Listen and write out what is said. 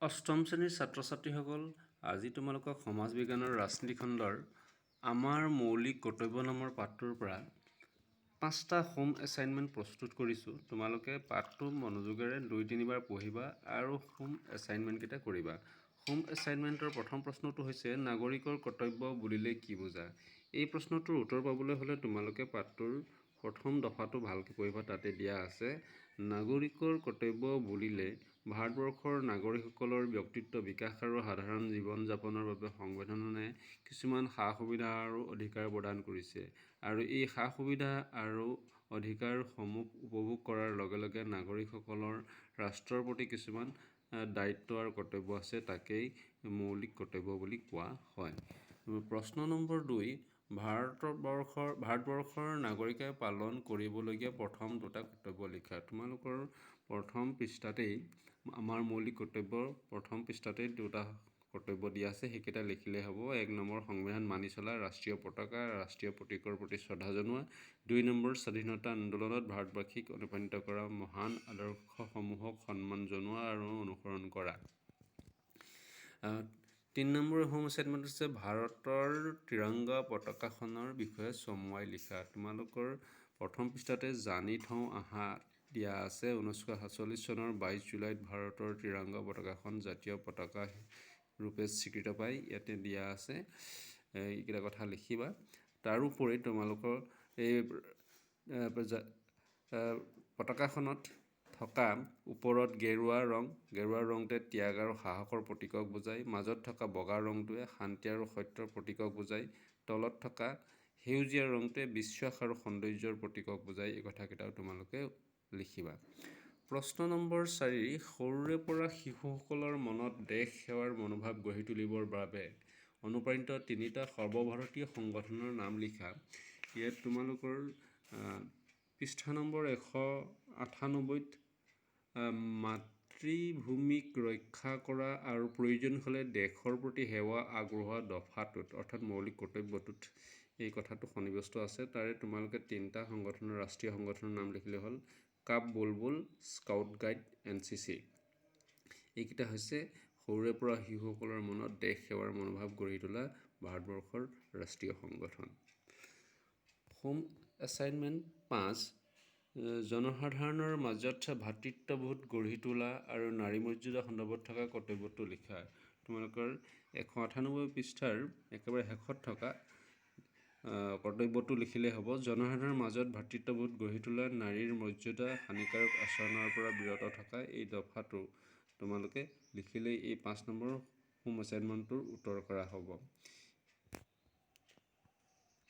অষ্টম শ্ৰেণীৰ ছাত্ৰ ছাত্ৰীসকল, আজি তোমালোকক সমাজ বিজ্ঞানৰ ৰাজনীতি খণ্ডৰ আমাৰ মৌলিক কৰ্তব্য নামৰ পাঠটোৰ পৰা 5টা হোম এছাইনমেণ্ট প্ৰস্তুত কৰিছোঁ। তোমালোকে পাঠটো মনোযোগেৰে 2-3 বাৰ পঢ়িবা আৰু হোম এছাইনমেণ্টকেইটা কৰিবা। হোম এছাইনমেণ্টৰ প্ৰথম প্ৰশ্নটো হৈছে নাগৰিকৰ কৰ্তব্য বুলিলে কি বুজা? এই প্ৰশ্নটোৰ উত্তৰ পাবলৈ হ'লে তোমালোকে পাঠটোৰ প্ৰথম দফাটো ভালকৈ পঢ়িবা। তাতে দিয়া আছে নাগৰিকৰ কৰ্তব্য বুলিলে ভাৰতবৰ্ষৰ নাগৰিকসকলৰ ব্যক্তিত্ব বিকাশ আৰু সাধাৰণ জীৱন যাপনৰ বাবে সংবিধানে কিছুমান সা-সুবিধা আৰু অধিকাৰ প্ৰদান কৰিছে আৰু এই সা-সুবিধা আৰু অধিকাৰসমূহ উপভোগ কৰাৰ লগে লগে নাগৰিকসকলৰ ৰাষ্ট্ৰৰ প্ৰতি কিছুমান দায়িত্ব আৰু কৰ্তব্য আছে। তাকেই মৌলিক কৰ্তব্য বুলি কোৱা হয়। প্ৰশ্ন নম্বৰ 2, ভাৰতবৰ্ষৰ নাগৰিকে পালন কৰিবলগীয়া প্ৰথম 2টা কৰ্তব্য লিখা। তোমালোকৰ প্ৰথম পৃষ্ঠাতেই আমাৰ মৌলিক কৰ্তব্যৰ প্ৰথম পৃষ্ঠাতেই 2টা কৰ্তব্য দিয়া আছে, সেইকেইটা লিখিলে হ'ব। 1 নম্বৰ সংবিধান মানি চলা, ৰাষ্ট্ৰীয় পতাকা, ৰাষ্ট্ৰীয় প্ৰতীকৰ প্ৰতি শ্ৰদ্ধা জনোৱা। 2 নম্বৰ স্বাধীনতা আন্দোলনত ভাৰতবাসীক অনুপ্ৰাণিত কৰা মহান আদৰ্শসমূহক সন্মান জনোৱা আৰু অনুসৰণ কৰা। 3 নম্বৰ হোম এছাইনমেণ্ট হৈছে ভাৰতৰ ত্ৰিৰংগা পতাকাখনৰ বিষয়ে চমুৱাই লিখা। তোমালোকৰ প্ৰথম পৃষ্ঠাতে জানি থওঁ আহা দিয়া আছে। 1947 চনৰ 22 জুলাইত ভাৰতৰ ত্ৰিৰংগা পতাকাখন জাতীয় পতাকা ৰূপে স্বীকৃতি পায়। ইয়াতে দিয়া আছে, এইকেইটা কথা লিখিবা। তাৰোপৰি তোমালোকৰ এই পতাকাখনত থকা ওপৰত গেৰুৱা ৰংটোৱে ত্যাগ আৰু সাহসৰ প্ৰতীকক বুজায়। মাজত থকা বগা ৰংটোৱে শান্তি আৰু সত্যৰ প্ৰতীকক বুজায়। তলত থকা সেউজীয়া ৰংটোৱে বিশ্বাস আৰু সৌন্দৰ্যৰ প্ৰতীকক বুজায়। এই কথাকেইটাও তোমালোকে লিখিবা। প্ৰশ্ন নম্বৰ 4, সৰুৰে পৰা শিশুসকলৰ মনত দেশ সেৱাৰ মনোভাৱ গঢ়ি তুলিবৰ বাবে অনুপ্ৰাণিত 3টা সৰ্বভাৰতীয় সংগঠনৰ নাম লিখা। ইয়াত তোমালোকৰ পৃষ্ঠা নম্বৰ 198ত মাতৃভূমিক ৰক্ষা কৰা আৰু প্ৰয়োজন হ'লে দেশৰ প্ৰতি সেৱা আগবঢ়োৱা দফাটোত, অৰ্থাৎ মৌলিক কৰ্তব্যটোত এই কথাটো সন্নিৱিষ্ট আছে। তাৰে তোমালোকে 3টা সংগঠনৰ ৰাষ্ট্ৰীয় সংগঠনৰ নাম লিখিলে হ'ল। কাপ বুলবুল, স্কাউট গাইড, NCC। এইকেইটা হৈছে সৰুৰে পৰা শিশুসকলৰ মনত দেশ সেৱাৰ মনোভাৱ গঢ়ি তোলা ভাৰতবৰ্ষৰ ৰাষ্ট্ৰীয় সংগঠন। হোম এছাইনমেণ্ট 5, জনসাধাৰণৰ মাজত ভাতৃত্ববোধ গঢ়ি তোলা আৰু নাৰী মৰ্যাদা সন্দৰ্ভত থকা কৰ্তব্যটো লিখা। তোমালোকৰ 198 পৃষ্ঠাৰ একেবাৰে শেষত থকা কৰ্তব্যটো লিখিলে হ'ব। জনসাধাৰণৰ মাজত ভাতৃত্ববোধ গঢ়ি তোলা, নাৰীৰ মৰ্যাদা, হানিকাৰক আচৰণৰ পৰা বিৰত থকা। এই দফাটো তোমালোকে লিখিলেই এই 5 নম্বৰ হোম এছাইনমেণ্টটোৰ উত্তৰ কৰা হ'ব।